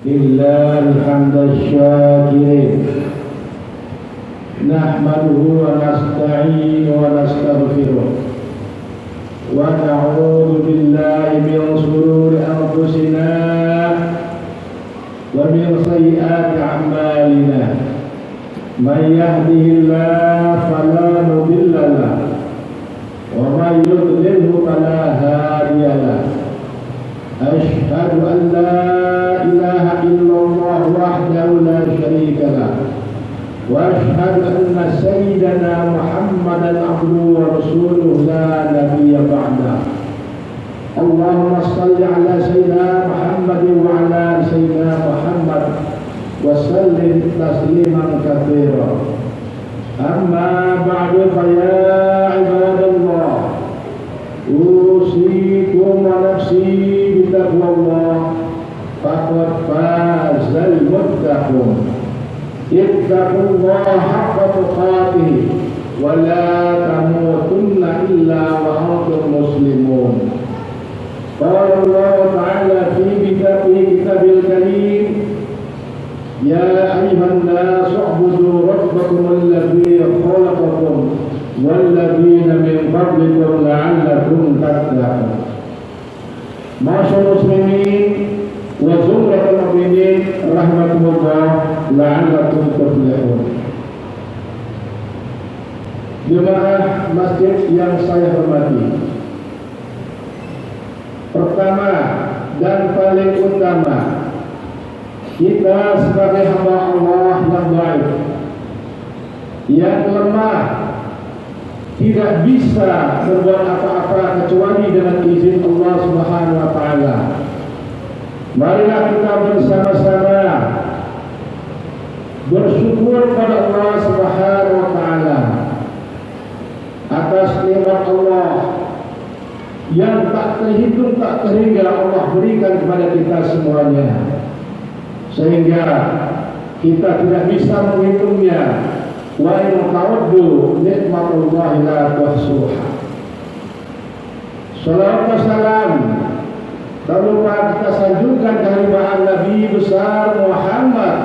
لله الحمد الشاكرين نحمده ونستعين ونستغفره ونعوذ بالله من شرور أنفسنا ومن سيئات أعمالنا من يهده الله فلا مضل له ومن يضلله فلا هادي له أشهد أن لا إله إلا الله وحده لا شريك له وأشهد أن سيدنا محمدا عبده ورسوله لا نبي بعده اللهم صل على سيدنا محمد وعلى سيدنا محمد وسلم تسليما كثيرا أما بعد فيا عباد الله أوصيكم ونفسي بتقوى الله فقد فاز المتقون اتقوا الله حق تقاته ولا تموتن إلا وأنتم مسلمون قال الله تعالى في كتابه الكريم يا أيها الناس اعبدوا ربكم الذي خلقكم والذين من قبلكم لعلكم تتقون Masyaallah muslimin wa zumratul mu'minin rahmatullah la'allakum tuflihun. Jemaah masjid yang saya hormati, pertama dan paling utama, kita sebagai hamba Allah yang baik, yang lemah, tidak bisa berbuat apa-apa kecuali dengan izin Allah Subhanahu wa taala. Marilah kita bersama-sama bersyukur kepada Allah Subhanahu wa taala atas nikmat Allah yang tak terhitung tak terhingga Allah berikan kepada kita semuanya, sehingga kita tidak bisa menghitungnya. Wa in ta'uddu nikmatullahi la tuhsuha. Salawat wa salam tak lupa kita sanjungkan kehadiran Nabi besar Muhammad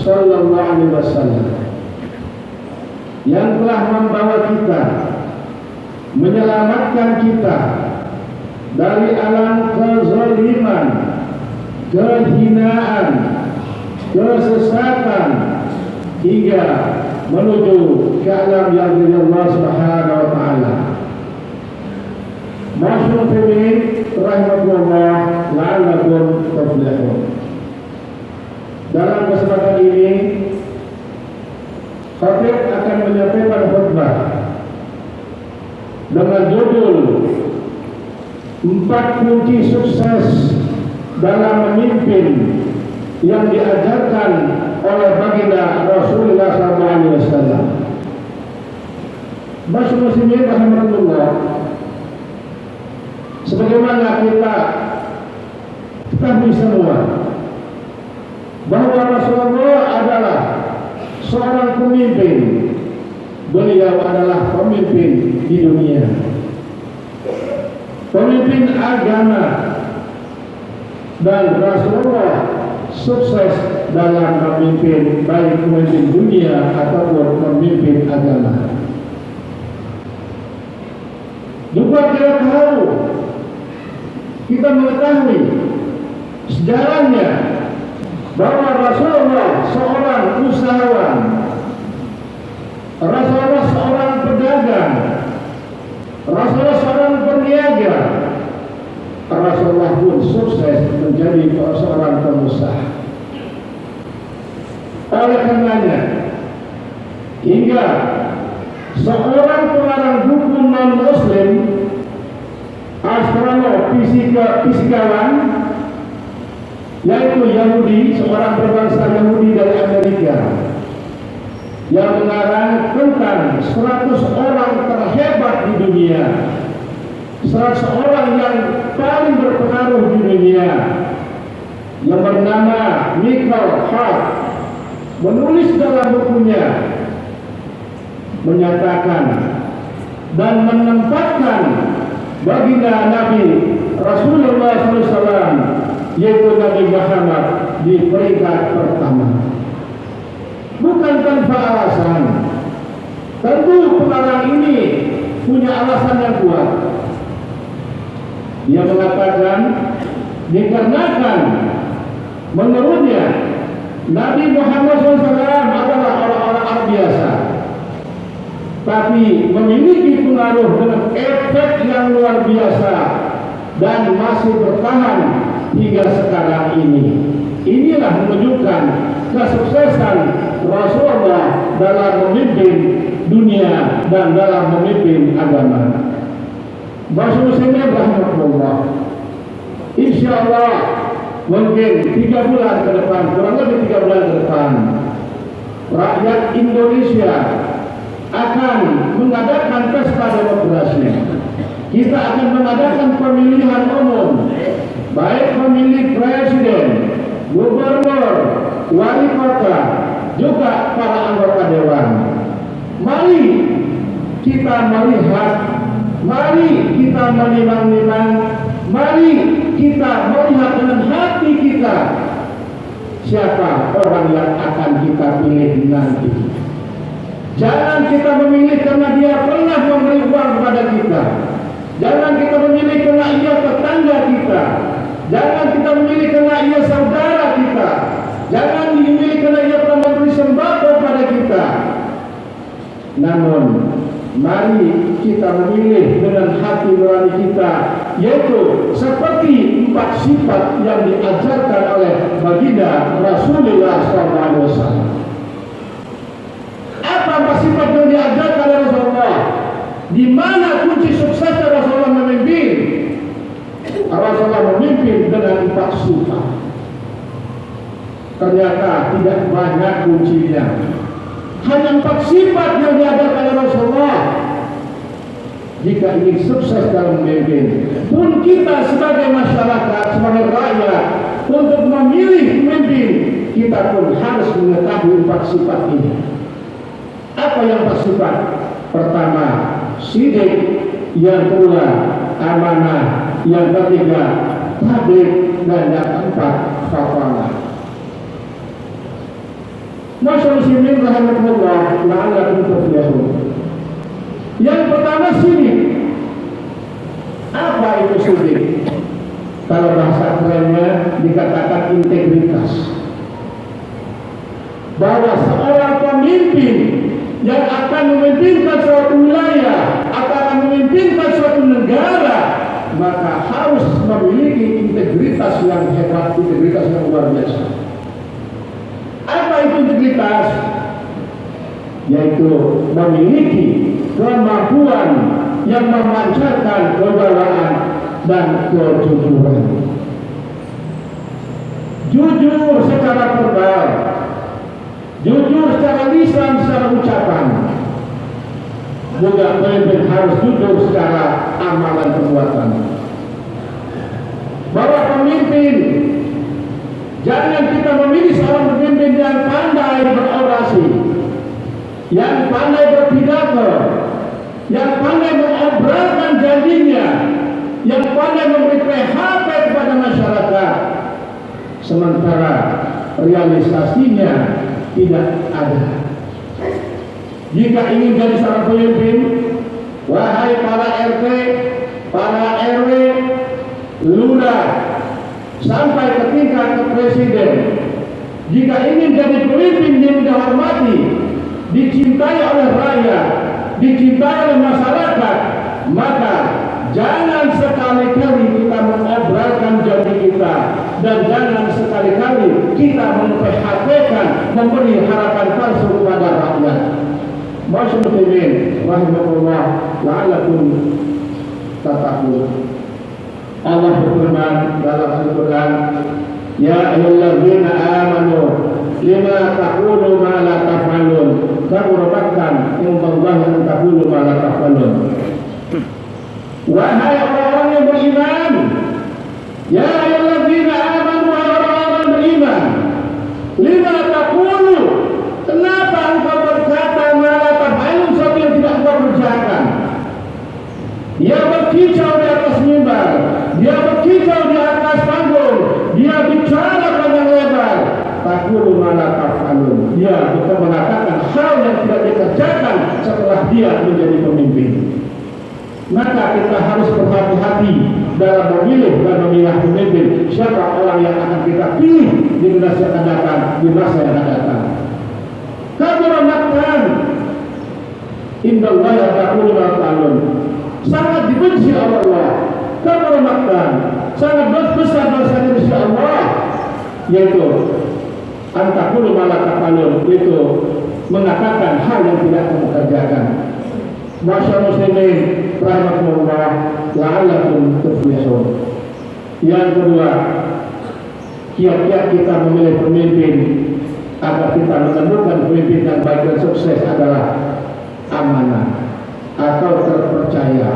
sallallahu alaihi wasallam yang telah membawa kita, menyelamatkan kita dari alam kezaliman, kehinaan, kesesatan hingga menuju ke alam yang dari Allah Subhanahu wa taala. Masyaallah rahmatullah la'allakum tuflihun. Dalam kesempatan ini khatib akan menyampaikan khutbah dengan judul 4 kunci sukses dalam memimpin yang diajarkan oleh baginda Rasulullah SAW. Masyaallah muslimin rahmatullah, sebagaimana kita ketahui semua bahwa Rasulullah adalah seorang pemimpin. Beliau adalah pemimpin di dunia, pemimpin agama, dan Rasulullah sukses dalam memimpin, baik pemimpin dunia ataupun pemimpin agama. Juga kita mengetahui sejarahnya bahwa Rasulullah seorang usahawan, Rasulullah seorang pedagang, Rasulullah seorang peniaga, Rasulullah pun sukses menjadi seorang pengusaha. Oleh karenanya, hingga seorang pengarang buku non-muslim, astronom, fisikawan, yaitu Yahudi, seorang berbangsa Yahudi dari Amerika, yang mengarang tentang 100 orang terhebat di dunia, 100 orang yang paling berpengaruh di dunia, yang bernama Michael Hart, menulis dalam bukunya, menyatakan dan menempatkan baginda Nabi Rasulullah SAW, yaitu Nabi Muhammad di peringkat pertama. Bukan tanpa alasan. Tentu pengarang ini punya alasan yang kuat. Dia mengatakan dikarenakan menurutnya Nabi Muhammad SAW adalah orang-orang biasa, tapi memiliki pengaruh dengan efek yang luar biasa dan masih bertahan hingga sekarang ini. Inilah menunjukkan kesuksesan Rasulullah dalam memimpin dunia dan dalam memimpin agama. Muslimin rahmatullah. Insyaallah mungkin 3 bulan ke depan, kurang lebih 3 bulan ke depan, rakyat Indonesia akan mengadakan pesta demokrasi. Kita akan mengadakan pemilihan umum, baik pemilih presiden, gubernur, wali kota, juga para anggota dewan. Mari kita melihat, mari kita menimbang-nimbang, mari kita melihat dengan hati kita siapa orang yang akan kita pilih nanti. Jangan kita memilih karena dia pernah memberi uang kepada kita. Jangan kita memilih karena ia tetangga kita. Jangan kita memilih karena ia saudara kita. Jangan memilih karena ia pernah memberi sembako kepada kita. Namun mari kita memilih dengan hati nurani kita, yaitu seperti 4 sifat yang diajarkan oleh baginda Rasulullah SAW. Apa 4 sifat yang diajarkan oleh Rasulullah? Di mana kunci suksesnya Rasulullah memimpin? Rasulullah memimpin dengan 4 sifat. Ternyata tidak banyak kuncinya. Hanya 4 sifat yang diajarkan oleh Rasulullah. Jika ingin sukses dalam memimpin, pun kita sebagai masyarakat, sebagai rakyat, untuk memilih pemimpin, kita pun harus mengetahui 4 sifat ini. Apa yang 4 sifat? Pertama, sidik. Yang kedua, amanah. Yang ketiga, tabligh. Dan yang keempat, kafalah. Masyaallah muslimin rahimahullah, la'allakum tuflihun. Yang pertama, sidik. Apa itu sidik? Kalau bahasa kerennya dikatakan integritas. Bahwa seorang pemimpin yang akan memimpinkan suatu wilayah, akan memimpinkan suatu negara, maka harus memiliki integritas yang hebat, integritas yang luar biasa. Apa itu integritas? Yaitu memiliki kemampuan yang memancarkan kewibawaan dan kejujuran. Jujur secara verbal, jujur secara lisan, secara ucapan. Juga pemimpin harus jujur secara amalan perbuatan. Bahwa pemimpin, jangan kita memilih seorang pemimpin yang pandai berorasi, yang pandai berpidato, yang pandai mengobrolkan janjinya, yang pandai memberi PHP kepada masyarakat, sementara realisasinya tidak ada. Jika ingin jadi seorang pemimpin, wahai para RT, para RW, lurah, sampai ke tingkat ke presiden, jika ingin jadi pemimpin yang dihormati, dicintai oleh rakyat, dicintai oleh masyarakat, maka jangan sekali-kali kita mengobrolkan janji kita, dan jangan sekali-kali kita memphp-kan, memberi harapan palsu kepada rakyat. Muslimin rahimahullah, la'allakum tattaqun. Allah berfirman dalam Al-Quran, ya ayyuhalladzina amanu lima taqulu ma la taf'alun, kabura maqtan indallahi an taqulu ma la taf'alun. Wahai orang-orang yang beriman, ya ayyuhalladzina amanu, wahai orang-orang beriman, lima taqulu, kenapa engkau berkata ma la taf'alun, sesuatu yang tidak engkau kerjakan? Dia berkicau di atas mimbar, dia berkicau di atas panggung, dia bicara panjang lebar, taqulu ma la taf'alun. Dia bukan mengatakan hal yang tidak dikerjakan setelah dia menjadi pemimpin. Maka kita harus berhati-hati dalam memilih dan memilah pemimpin. Siapa orang yang akan kita pilih di masa yang akan datang, di masa yang akan datang. Kabura maqtan indallahi la taqulu ma taf'alun. Sangat dibenci Allah. Kabura maqtan, sangat besar dosanya di sisi Allah, yaitu antaqulu ma la taf'alun, yaitu mengatakan hal yang tidak kamu kerjakan. Masyaallah muslimin rahimakumullah, la'allakum tuflihun. Yang kedua, kiat-kiat kita memilih pemimpin agar kita menemukan pemimpin yang baik dan sukses adalah amanah atau terpercaya.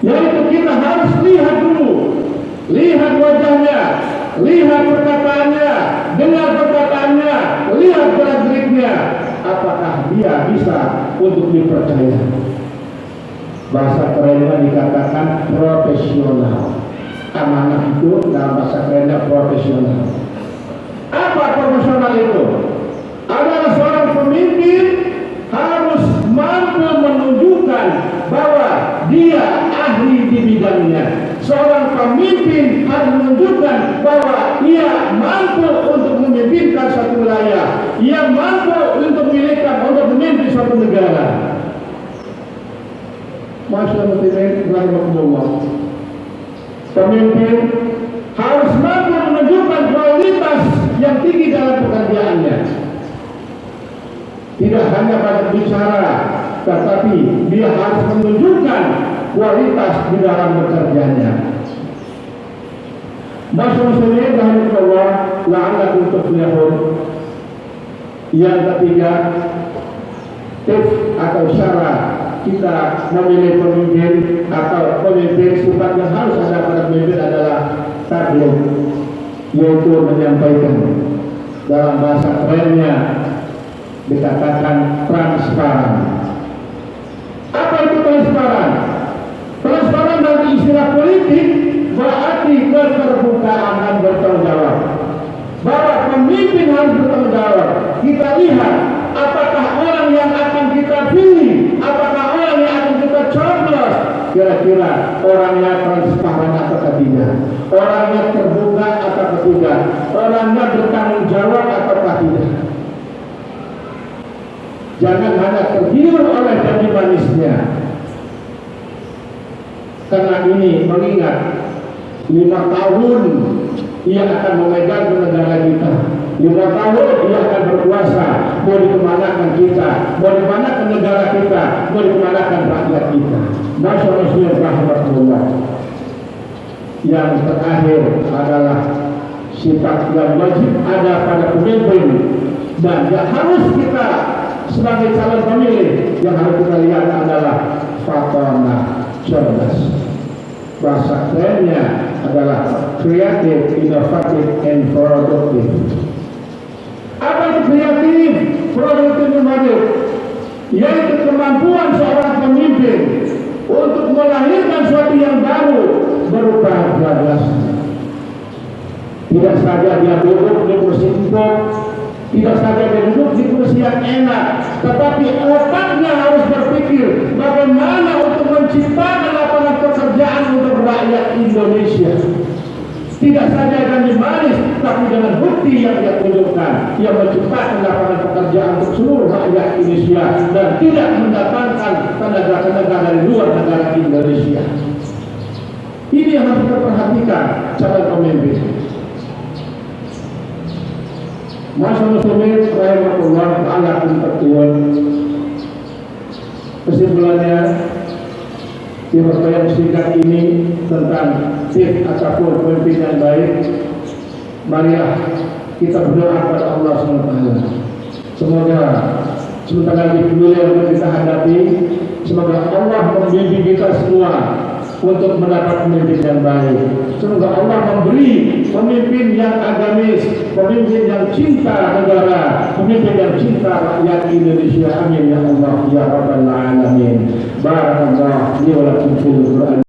Yaitu kita harus lihat dulu, lihat wajahnya, lihat perkataannya, dengar perkataannya, lihat gerak-geriknya, apakah dia bisa untuk dipercaya. Bahasa kerennya dikatakan profesional. Amanah itu dalam bahasa kerennya profesional. Apa profesional itu? Adalah seorang pemimpin harus mampu menunjukkan bahwa dia ahli di bidangnya. Seorang pemimpin harus menunjukkan bahwa ia mampu untuk memimpinkan suatu wilayah, ia mampu untuk memimpin suatu negara. Masyaallah, pemimpin harus mampu menunjukkan kualitas yang tinggi dalam pekerjaannya. Tidak hanya pada bicara, tetapi dia harus menunjukkan kualitas di dalam bekerjanya. Masyaallah, rahimahullah, la'allakum tuflihun. Yang ketiga, tips atau syarat kita memilih pemimpin atau pemimpin, sifat yang harus ada pada pemimpin adalah tabligh, yaitu menyampaikan. Dalam bahasa kerennya dikatakan transparan. Apa itu transparan? Transparan dari istilah politik berarti keterbukaan dan bertanggung jawab. Bahwa pemimpin harus bertanggung jawab. Kita lihat apakah orang yang akan kita pilih, apakah orang yang akan kita coblos, kira-kira orangnya transparan atau tidak, orangnya terbuka atau tidak, orangnya bertanggung jawab atau tidak. Jangan hanya tergiur oleh janji manisnya. Karena ini mengingat 5 tahun ia akan memegang negara kita. 5 tahun ia akan berkuasa. Mau dikemanakan kita, mau dikemanakan negara kita, mau dikemanakan rakyat kita. Masyaallah. Yang terakhir adalah sifat yang wajib ada pada pemimpin dan yang harus kita sebagai calon pemilih yang harus kita lihat adalah fatonah, cerdas. Bahasa kerennya adalah kreatif, inovatif, and produktif. Apa itu kreatif, produktif, inovatif? Yaitu kemampuan seorang pemimpin untuk melahirkan sesuatu yang baru berupa gagasan. Tidak saja dia duduk di kursi empuk, tidak saja dia duduk di kursi yang enak, tetapi otaknya harus berpikir bagaimana untuk menciptakan lapangan pekerjaan untuk rakyat Indonesia. Tidak saja janji manis, tapi dengan bukti yang dia tunjukkan, dia menciptakan lapangan pekerjaan untuk seluruh rakyat Indonesia dan tidak mendatangkan tenaga-tenaga dari luar negara Indonesia. Ini yang harus kita perhatikan calon pemimpin. Masyaallah, rahimahullah ta'ala kuntuun. Kesimpulannya, di pertanyaan singkat ini tentang tips ataupun pemimpin yang baik, marilah kita berdoa kepada Allah SWT. Semoga sebentar lagi pemilu yang kita hadapi, semoga Allah membimbing kita semua untuk mendapat pemimpin yang baik. Semoga Allah memberi pemimpin yang agamis, pemimpin yang cinta negara, pemimpin yang cinta rakyat Indonesia. Amin ya Allah ya Rabbal Alamin. Barakallahu li wa lakum fil Qur'an.